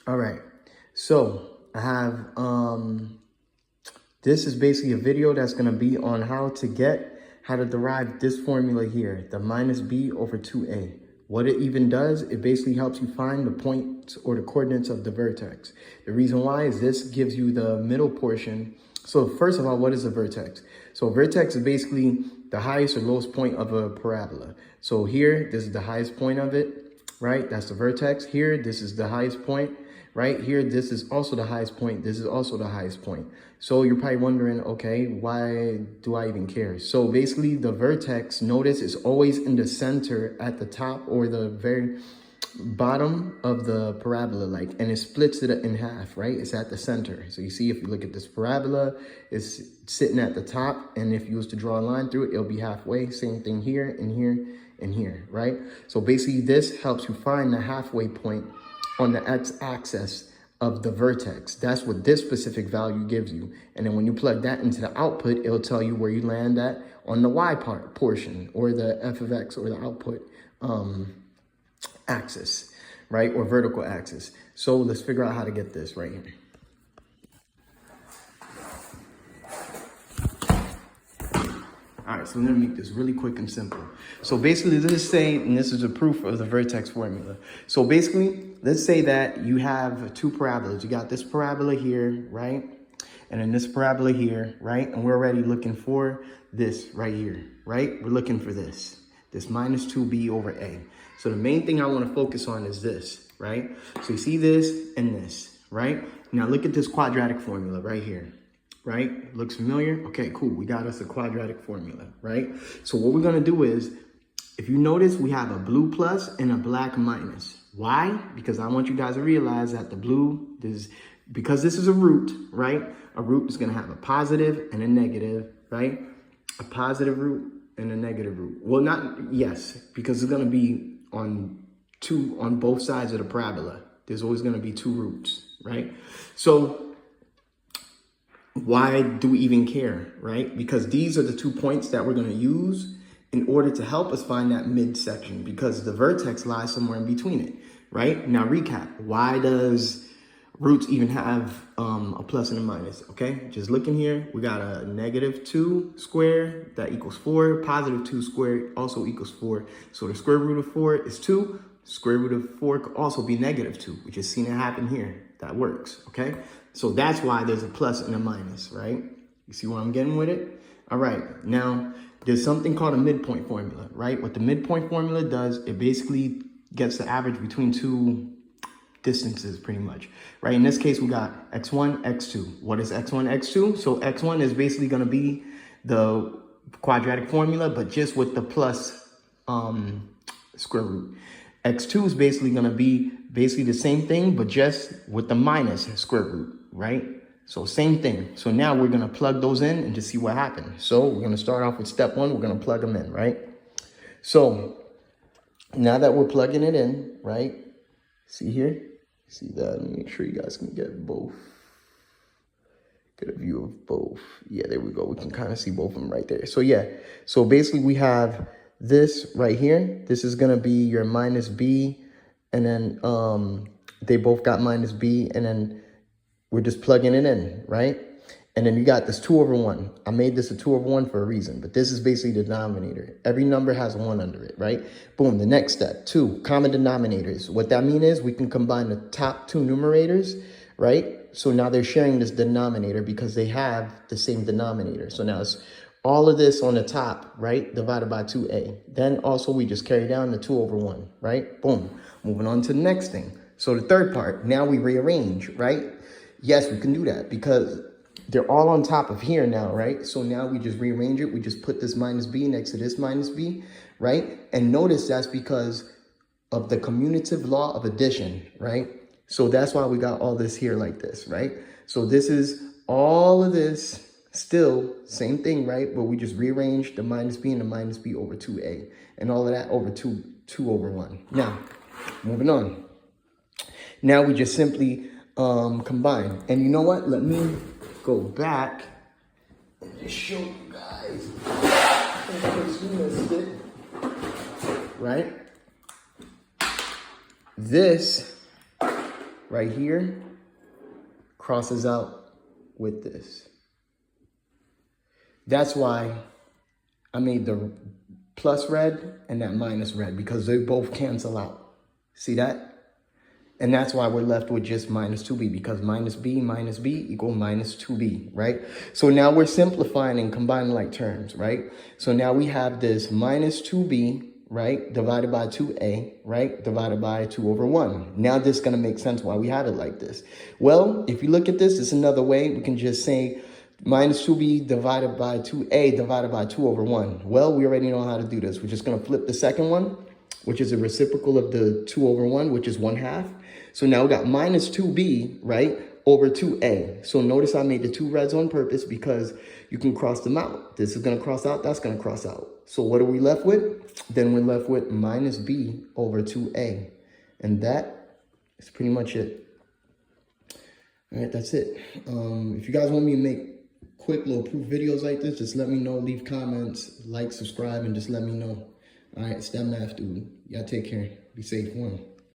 All right, so I have, this is basically a video that's gonna be on how to derive this formula here, the minus b over 2a. What it even does, it basically helps you find the points or the coordinates of the vertex. The reason why is this gives you the middle portion. So first of all, what is a vertex? So a vertex is basically the highest or lowest point of a parabola. So here, this is the highest point of it, right? That's the vertex. Here, this is the highest point. Right here, this is also the highest point. This is also the highest point. So you're probably wondering, okay, why do I even care? So basically the vertex, notice, is always in the center at the top or the very bottom of the parabola, and it splits it in half, right? It's at the center. So you see, if you look at this parabola, it's sitting at the top. And if you was to draw a line through it, it'll be halfway. Same thing here and here and here, right? So basically this helps you find the halfway point on the x-axis of the vertex. That's what this specific value gives you. And then when you plug that into the output, it'll tell you where you land at on the y portion, or the f of x, or the output axis, right? Or vertical axis. So let's figure out how to get this right here. All right, so I'm gonna make this really quick and simple. So basically, let's say, and this is a proof of the vertex formula. So basically, let's say that you have two parabolas. You got this parabola here, right? And then this parabola here, right? And we're already looking for this right here, right? We're looking for this minus 2b over a. So the main thing I wanna focus on is this, right? So you see this and this, right? Now look at this quadratic formula right here. Right? Looks familiar? Okay, cool. We got us a quadratic formula, right? So what we're gonna do is, if you notice, we have a blue plus and a black minus. Why? Because I want you guys to realize that the blue, because this is a root, right? A root is gonna have a positive and a negative, right? A positive root and a negative root. Well, because it's gonna be on both sides of the parabola. There's always gonna be two roots, right? So why do we even care, right? Because these are the 2 points that we're going to use in order to help us find that midsection, because the vertex lies somewhere in between it, right? Now recap, why does roots even have a plus and a minus? Okay, just looking here, we got a -2 squared, that equals 4, +2 squared also equals 4. So the square root of 4 is 2, square root of 4 could also be -2. We just seen it happen here. That works, okay? So that's why there's a plus and a minus, right? You see where I'm getting with it? All right, now there's something called a midpoint formula, right? What the midpoint formula does, it basically gets the average between two distances pretty much, right? In this case, we got x1, x2. What is x1, x2? So x1 is basically gonna be the quadratic formula, but just with the plus square root. X2 is basically gonna be the same thing, but just with the minus square root, right? So same thing. So now we're gonna plug those in and just see what happens. So we're gonna start off with step 1, we're gonna plug them in, right? So now that we're plugging it in, right? See here? See that? Let me make sure you guys can get both. Get a view of both. Yeah, there we go. We can kind of see both of them right there. So yeah, so basically we have this right here. This is gonna be your minus b, and then they both got minus b, and then we're just plugging it in, right? And then you got this 2 over 1. I made this a 2 over 1 for a reason, but this is basically the denominator. Every number has a 1 under it, right? Boom, the next step, 2, common denominators. What that means is we can combine the top 2 numerators, right? So now they're sharing this denominator because they have the same denominator. So now it's all of this on the top, right, divided by 2a. Then also we just carry down the 2 over 1, right? Boom, moving on to the next thing. So the third part, now we rearrange, right? Yes, we can do that because they're all on top of here now, right? So now we just rearrange it. We just put this minus b next to this minus b, right? And notice that's because of the commutative law of addition, right? So that's why we got all this here like this, right? So this is all of this still same thing, right? But we just rearrange the minus b and the minus b over 2a and all of that over 2 over 1. Now, moving on. Now we just simply combine. And you know what? Let me go back and just show you guys. In case you missed it. Right? This right here crosses out with this. That's why I made the plus red and that minus red, because they both cancel out. See that? And that's why we're left with just minus 2b, because minus b equal minus 2b, right? So now we're simplifying and combining like terms, right? So now we have this minus 2b, right, divided by 2a, right, divided by 2 over 1. Now this is going to make sense why we have it like this. Well, if you look at this, it's another way. We can just say minus 2b divided by 2a divided by 2 over 1. Well, we already know how to do this. We're just going to flip the second one, which is a reciprocal of the 2 over 1, which is 1/2. So now we got minus 2b, right, over 2a. So notice I made the two reds on purpose because you can cross them out. This is going to cross out. That's going to cross out. So what are we left with? Then we're left with minus b over 2a. And that is pretty much it. All right, that's it. If you guys want me to make quick little proof videos like this, just let me know. Leave comments, like, subscribe, and just let me know. All right, it's that math dude. Y'all take care. Be safe. One.